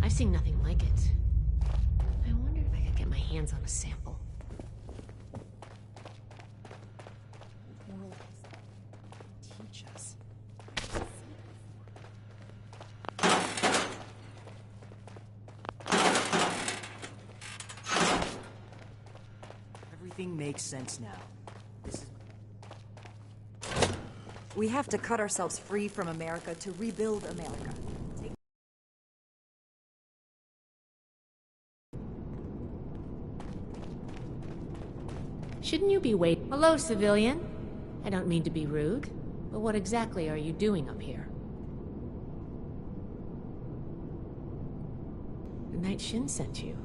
I've seen nothing like it. I wonder if I could get my hands on a sample. Teach us. Everything makes sense now. This is... We have to cut ourselves free from America to rebuild America. Shouldn't you be waiting? Hello, civilian. I don't mean to be rude, but what exactly are you doing up here? The Night Shin sent you.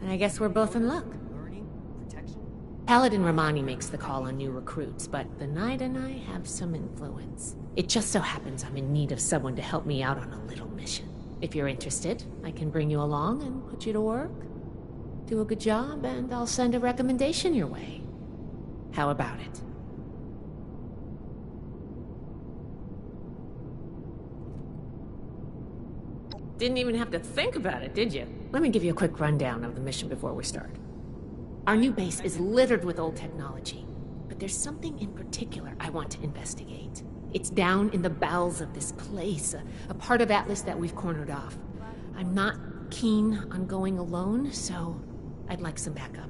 And I guess we're both in luck. Learning, protection. Paladin Romani makes the call on new recruits, but the Knight and I have some influence. It just so happens I'm in need of someone to help me out on a little mission. If you're interested, I can bring you along and put you to work. Do a good job, and I'll send a recommendation your way. How about it? Didn't even have to think about it, did you? Let me give you a quick rundown of the mission before we start. Our new base is littered with old technology, but there's something in particular I want to investigate. It's down in the bowels of this place, a part of Atlas that we've cornered off. I'm not keen on going alone, so I'd like some backup.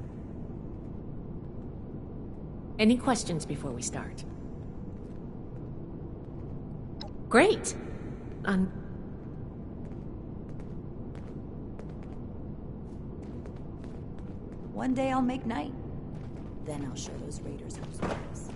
Any questions before we start? Great! One day I'll make night. Then I'll show those raiders who's boss.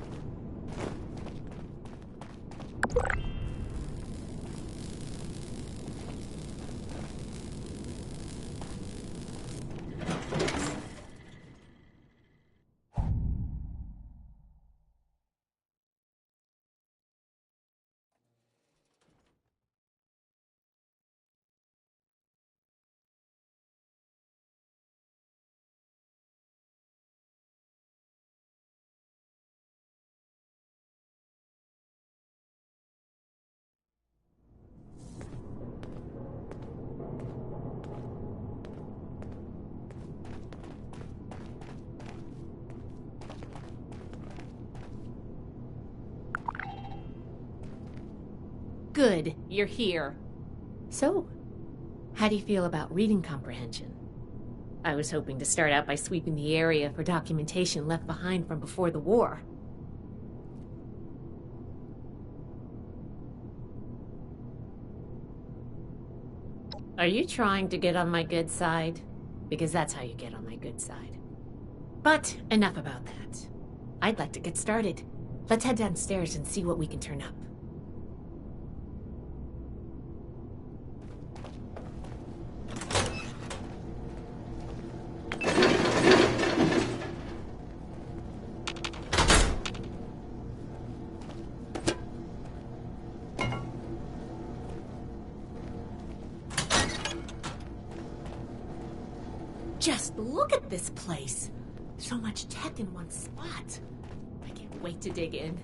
Good, you're here. So, how do you feel about reading comprehension? I was hoping to start out by sweeping the area for documentation left behind from before the war. Are you trying to get on my good side? Because that's how you get on my good side. But enough about that. I'd like to get started. Let's head downstairs and see what we can turn up. Just look at this place. So much tech in one spot. I can't wait to dig in.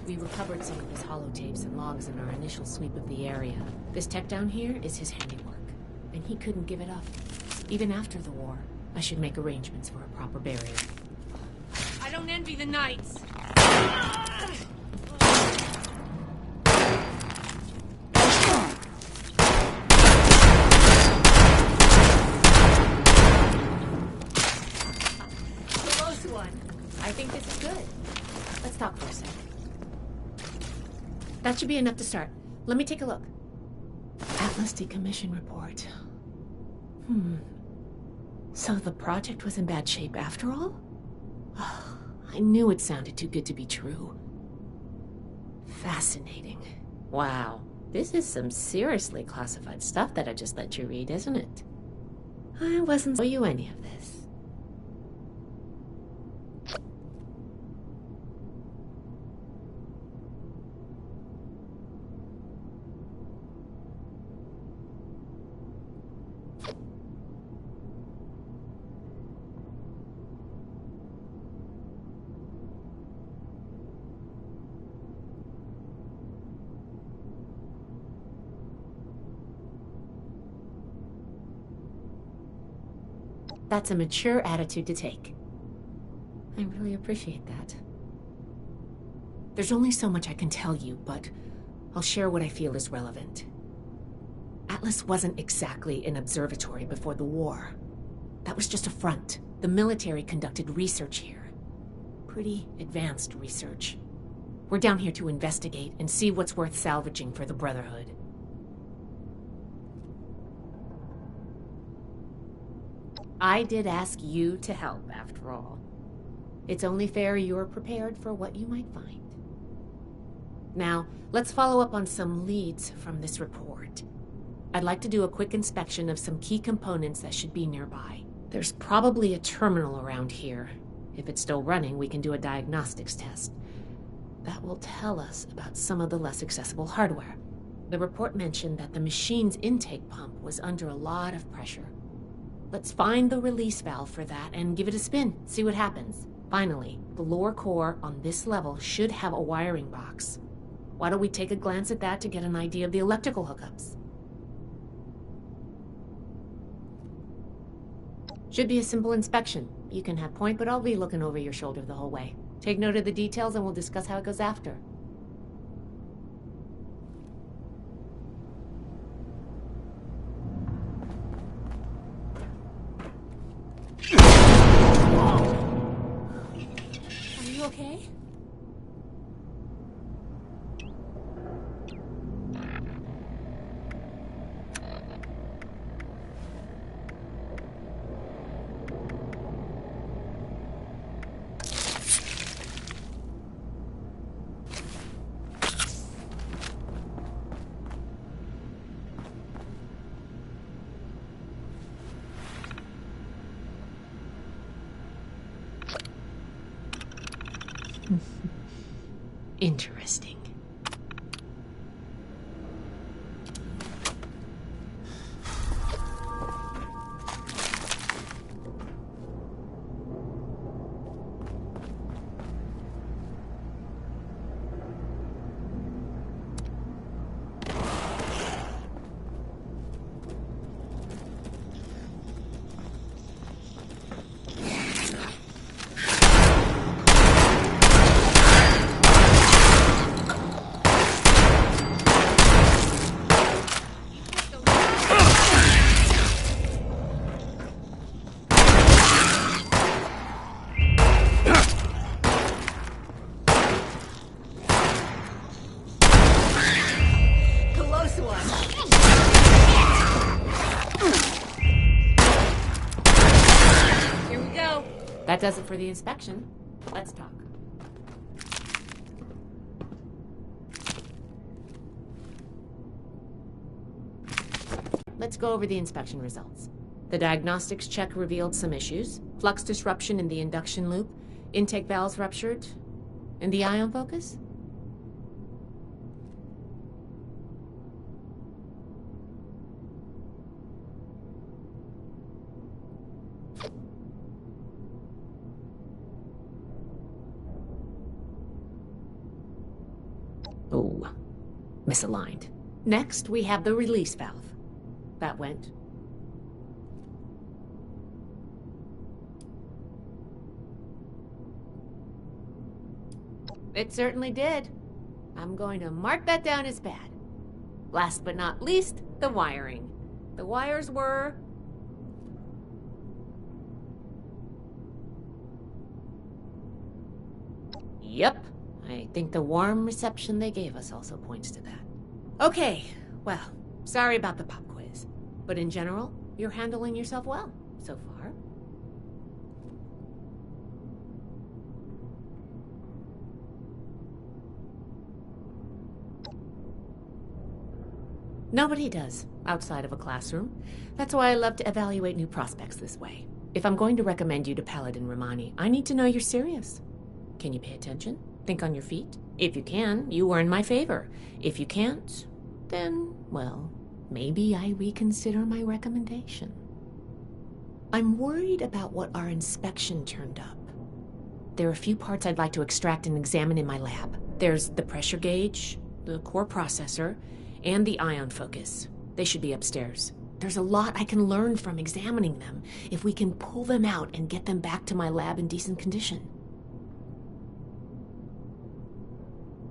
We recovered some of his holotapes and logs in our initial sweep of the area. This tech down here is his handiwork, and he couldn't give it up. Even after the war, I should make arrangements for a proper burial. I don't envy the Knights. That should be enough to start. Let me take a look. Atlas decommission report. So the project was in bad shape after all? I knew it sounded too good to be true. Fascinating. Wow. This is some seriously classified stuff that I just let you read, isn't it? I wasn't telling you any of this. That's a mature attitude to take. I really appreciate that. There's only so much I can tell you, but I'll share what I feel is relevant. Atlas wasn't exactly an observatory before the war. That was just a front. The military conducted research here. Pretty advanced research. We're down here to investigate and see what's worth salvaging for the Brotherhood. I did ask you to help, after all. It's only fair you're prepared for what you might find. Now, let's follow up on some leads from this report. I'd like to do a quick inspection of some key components that should be nearby. There's probably a terminal around here. If it's still running, we can do a diagnostics test. That will tell us about some of the less accessible hardware. The report mentioned that the machine's intake pump was under a lot of pressure. Let's find the release valve for that and give it a spin, see what happens. Finally, the lower core on this level should have a wiring box. Why don't we take a glance at that to get an idea of the electrical hookups? Should be a simple inspection. You can have point, but I'll be looking over your shoulder the whole way. Take note of the details and we'll discuss how it goes after. Are you okay? Interesting. That does it for the inspection. Let's talk. Let's go over the inspection results. The diagnostics check revealed some issues. Flux disruption in the induction loop, intake valves ruptured, and the ion focus? Oh, misaligned. Next, we have the release valve. That went. It certainly did. I'm going to mark that down as bad. Last but not least, the wiring. The wires were... Yep. I think the warm reception they gave us also points to that. Okay, well, sorry about the pop quiz. But in general, you're handling yourself well, so far. Nobody does, outside of a classroom. That's why I love to evaluate new prospects this way. If I'm going to recommend you to Paladin Romani, I need to know you're serious. Can you pay attention? Think on your feet? If you can, you are in my favor. If you can't, then, well, maybe I reconsider my recommendation. I'm worried about what our inspection turned up. There are a few parts I'd like to extract and examine in my lab. There's the pressure gauge, the core processor, and the ion focus. They should be upstairs. There's a lot I can learn from examining them if we can pull them out and get them back to my lab in decent condition.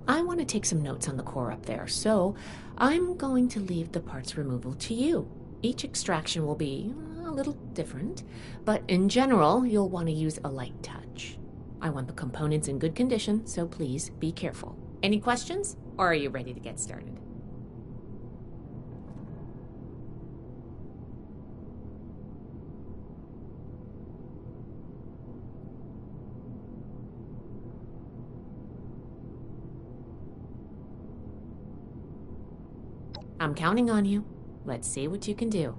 I want to take some notes on the core up there, so I'm going to leave the parts removal to you. Each extraction will be a little different, but in general, you'll want to use a light touch. I want the components in good condition, so please be careful. Any questions, or are you ready to get started? I'm counting on you. Let's see what you can do.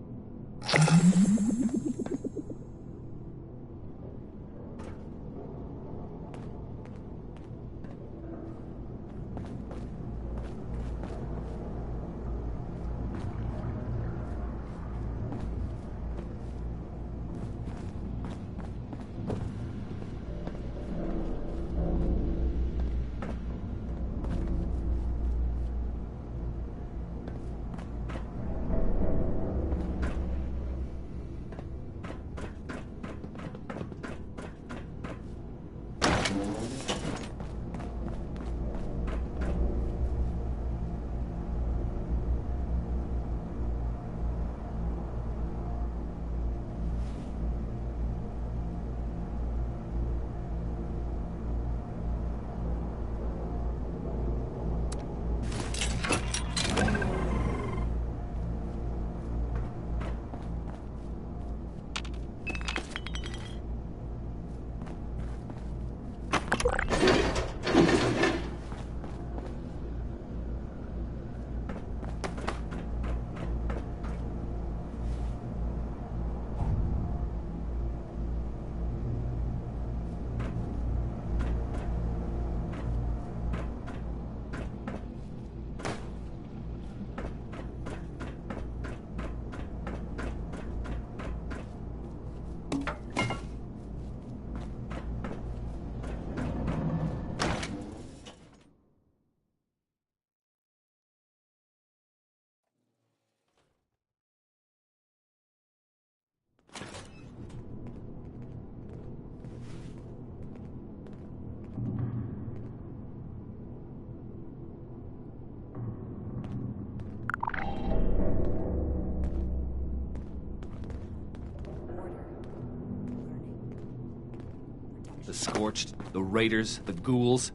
The Scorched, the Raiders, the Ghouls.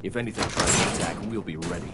If anything tries to attack, we'll be ready.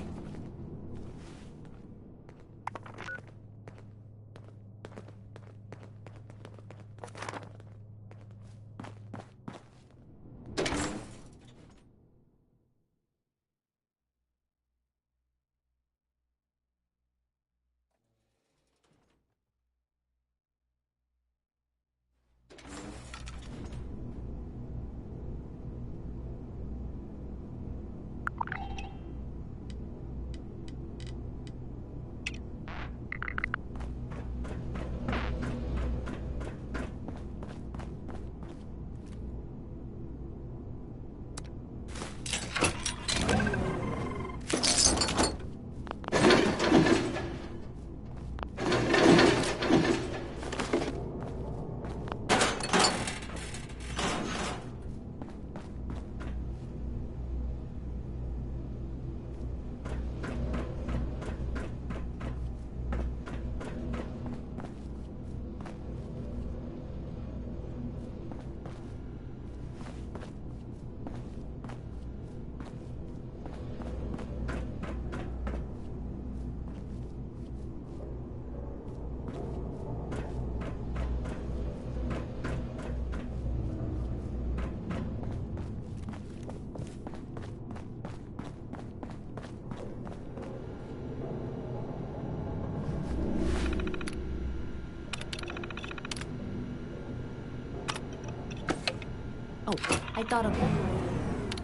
Oh, I thought of one.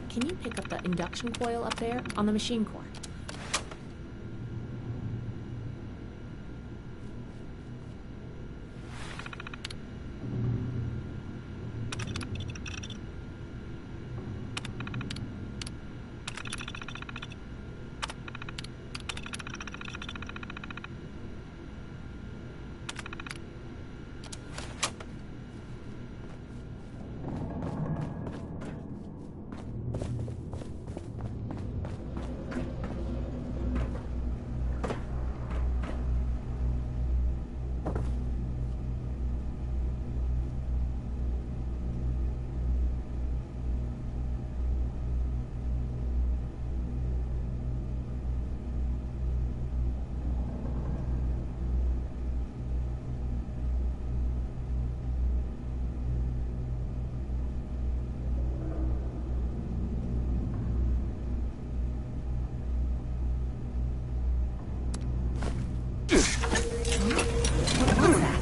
Can you pick up the induction coil up there on the machine core? What was that?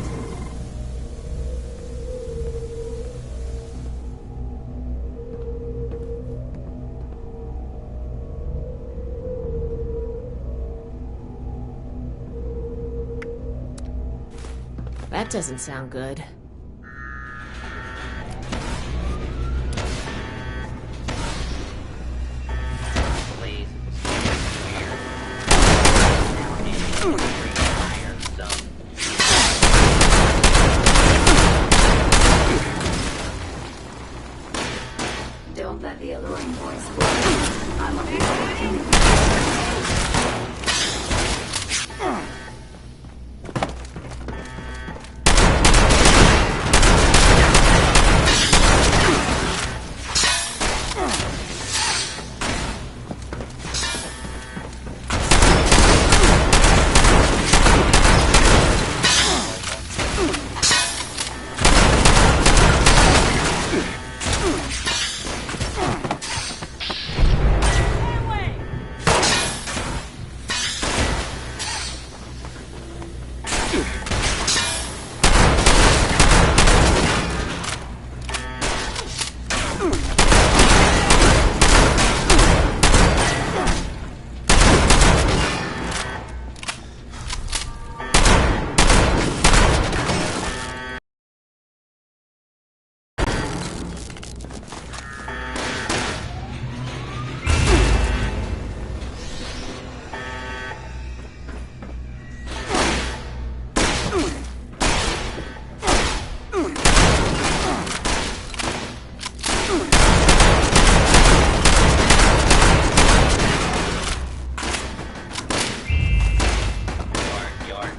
That doesn't sound good. Please, here. Now in fire zone. Don't let the alluring voice fool you. I'm a victim.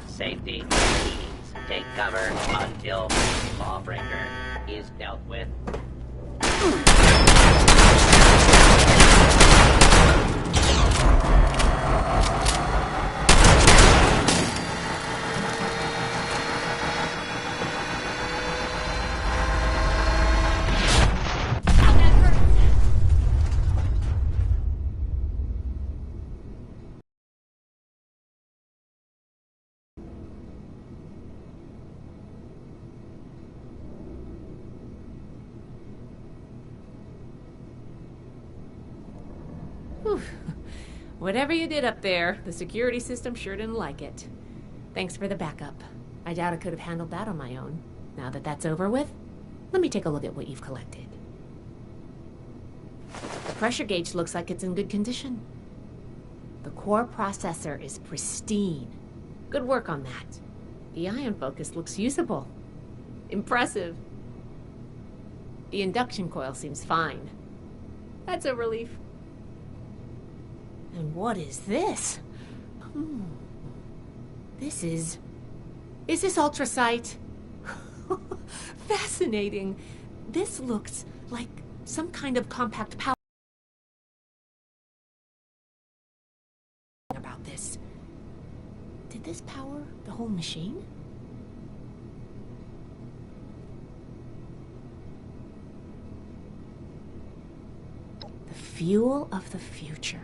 Safety. Please take cover until Lawbreaker is dealt with. Whew. Whatever you did up there, the security system sure didn't like it. Thanks for the backup. I doubt I could have handled that on my own. Now that that's over with, let me take a look at what you've collected. The pressure gauge looks like it's in good condition. The core processor is pristine. Good work on that. The ion focus looks usable. Impressive. The induction coil seems fine. That's a relief. And what is this? This is... Is this ultrasight? Fascinating. This looks like some kind of compact power... About this. Did this power the whole machine? The fuel of the future.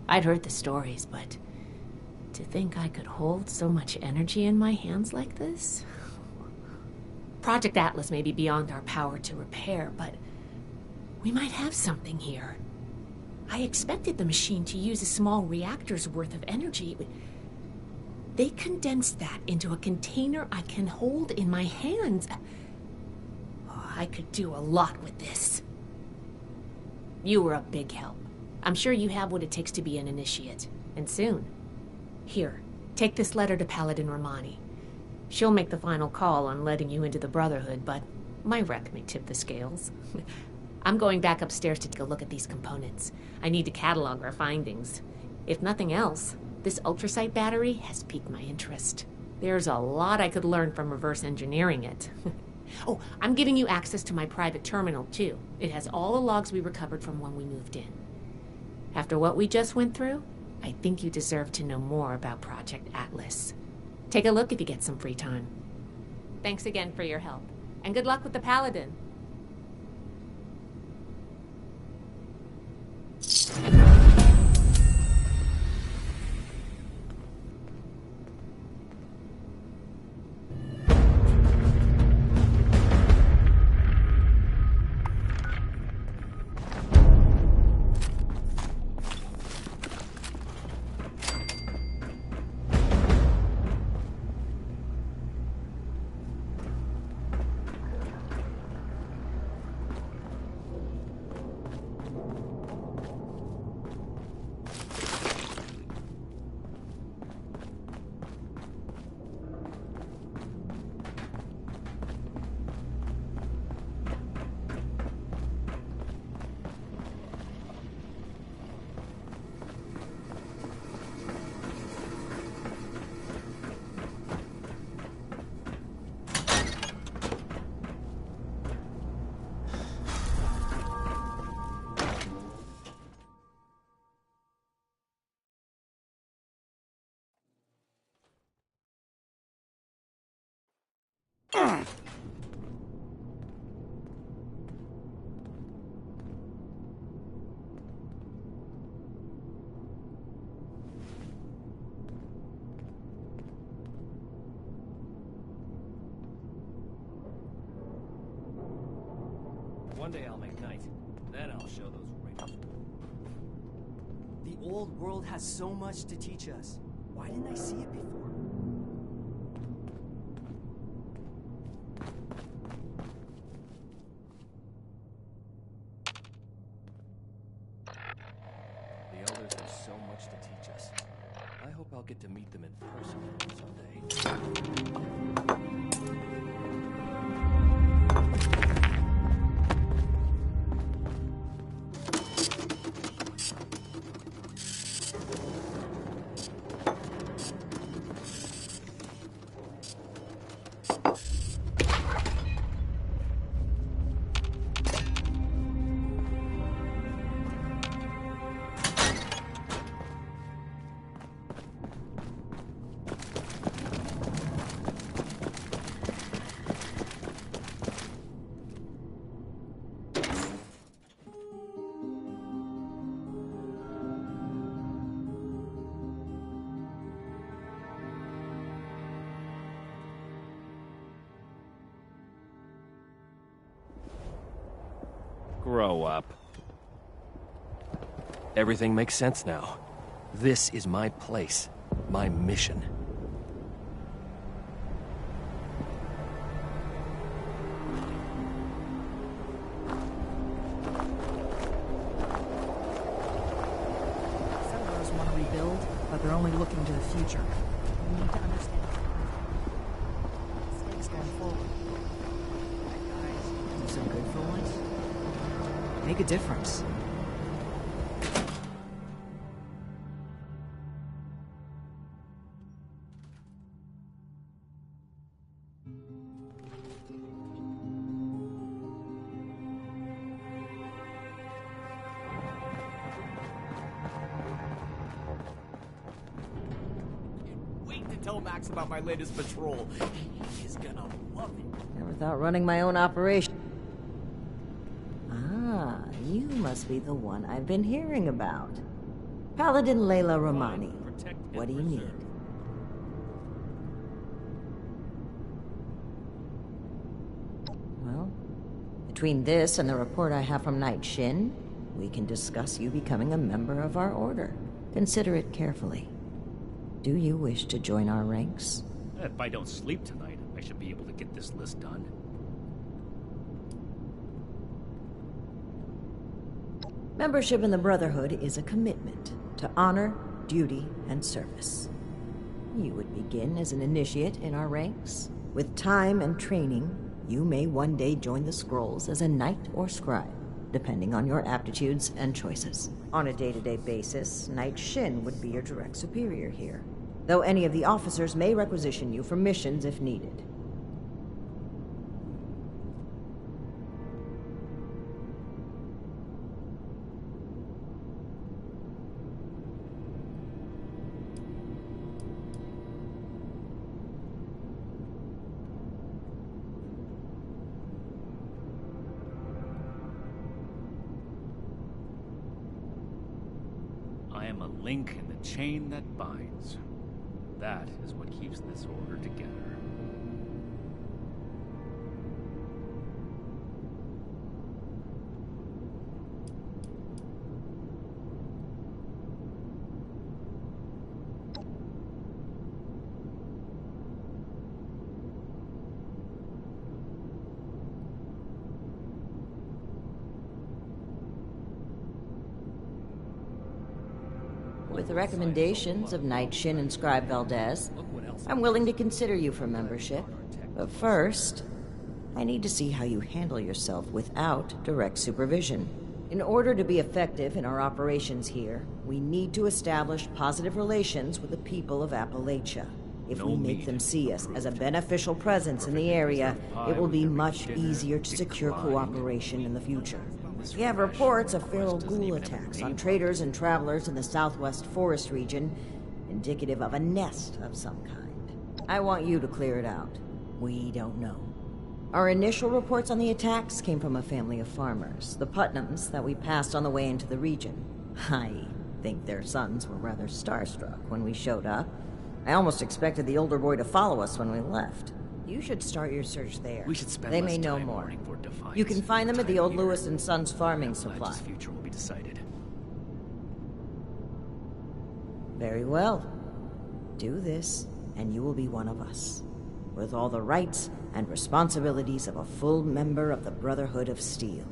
I'd heard the stories, but to think I could hold so much energy in my hands like this? Project Atlas may be beyond our power to repair, but we might have something here. I expected the machine to use a small reactor's worth of energy. They condensed that into a container I can hold in my hands. Oh, I could do a lot with this. You were a big help. I'm sure you have what it takes to be an initiate. And soon. Here, take this letter to Paladin Romani. She'll make the final call on letting you into the Brotherhood, but my rep may tip the scales. I'm going back upstairs to take a look at these components. I need to catalog our findings. If nothing else, this ultrasight battery has piqued my interest. There's a lot I could learn from reverse engineering it. Oh, I'm giving you access to my private terminal, too. It has all the logs we recovered from when we moved in. After what we just went through, I think you deserve to know more about Project Atlas. Take a look if you get some free time. Thanks again for your help, and good luck with the Paladin. One day I'll make night. Then I'll show those raiders. The old world has so much to teach us. Why didn't I see it before? The elders have so much to teach us. I hope I'll get to meet them in person someday. Grow up. Everything makes sense now. This is my place, my mission. Settlers want to rebuild, but they're only looking to the future. We need to understand stakes going forward. Right, guys, do some good for once. Make a difference. Wait to tell Max about my latest patrol. He is gonna love it. Never thought running my own operation. Ah, you must be the one I've been hearing about. Paladin Layla Romani. What do you need? Between this and the report I have from Knight Shin, we can discuss you becoming a member of our order. Consider it carefully. Do you wish to join our ranks? If I don't sleep tonight, I should be able to get this list done. Membership in the Brotherhood is a commitment to honor, duty, and service. You would begin as an initiate in our ranks. With time and training, you may one day join the Scrolls as a knight or scribe, depending on your aptitudes and choices. On a day-to-day basis, Knight Shin would be your direct superior here, though any of the officers may requisition you for missions if needed. I am a link in the chain that binds. That is what keeps this order together. With the recommendations of Knight Shin and Scribe Valdez, I'm willing to consider you for membership. But first, I need to see how you handle yourself without direct supervision. In order to be effective in our operations here, we need to establish positive relations with the people of Appalachia. If we make them see us as a beneficial presence in the area, it will be much easier to secure cooperation in the future. We have reports of feral ghoul attacks on traders and travelers in the southwest forest region, indicative of a nest of some kind. I want you to clear it out. We don't know. Our initial reports on the attacks came from a family of farmers, the Putnams, that we passed on the way into the region. I think their sons were rather starstruck when we showed up. I almost expected the older boy to follow us when we left. You should start your search there. We should spend They less may know time more. mourning for Defiance. You can find them at the old Time Lewis here. and Sons farming Appalachia's supply. future will be decided. Very well. Do this, and you will be one of us, with all the rights and responsibilities of a full member of the Brotherhood of Steel.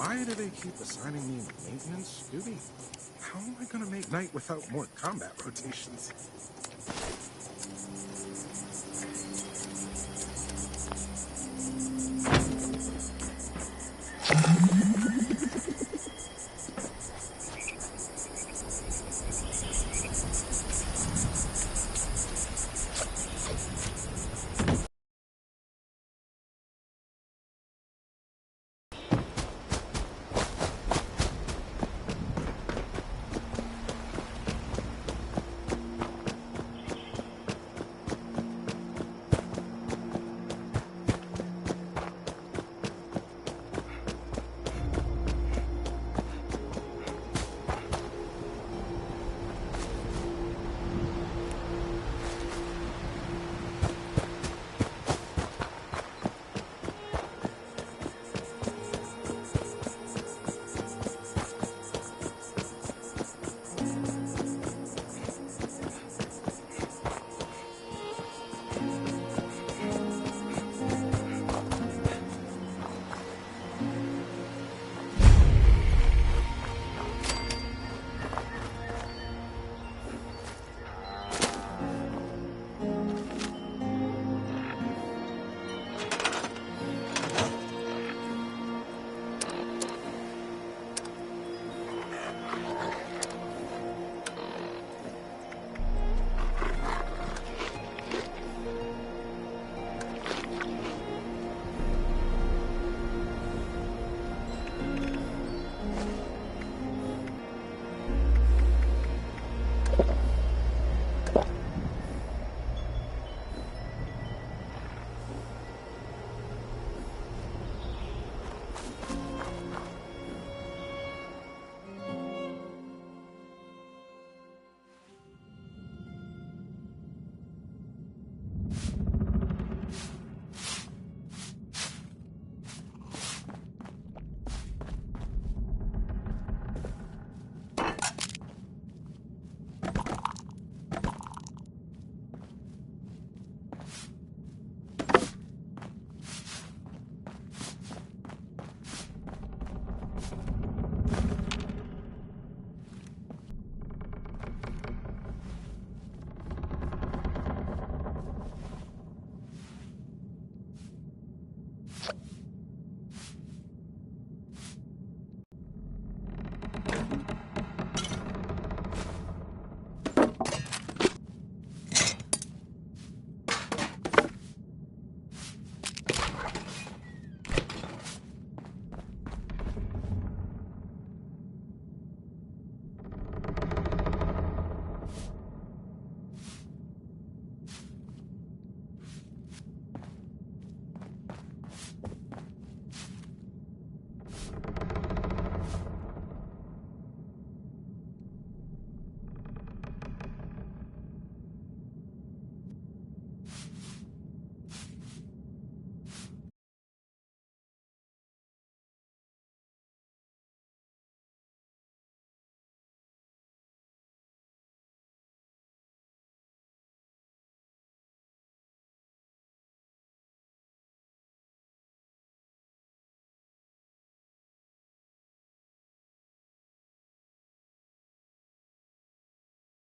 Why do they keep assigning me maintenance duty? How am I gonna make night without more combat rotations?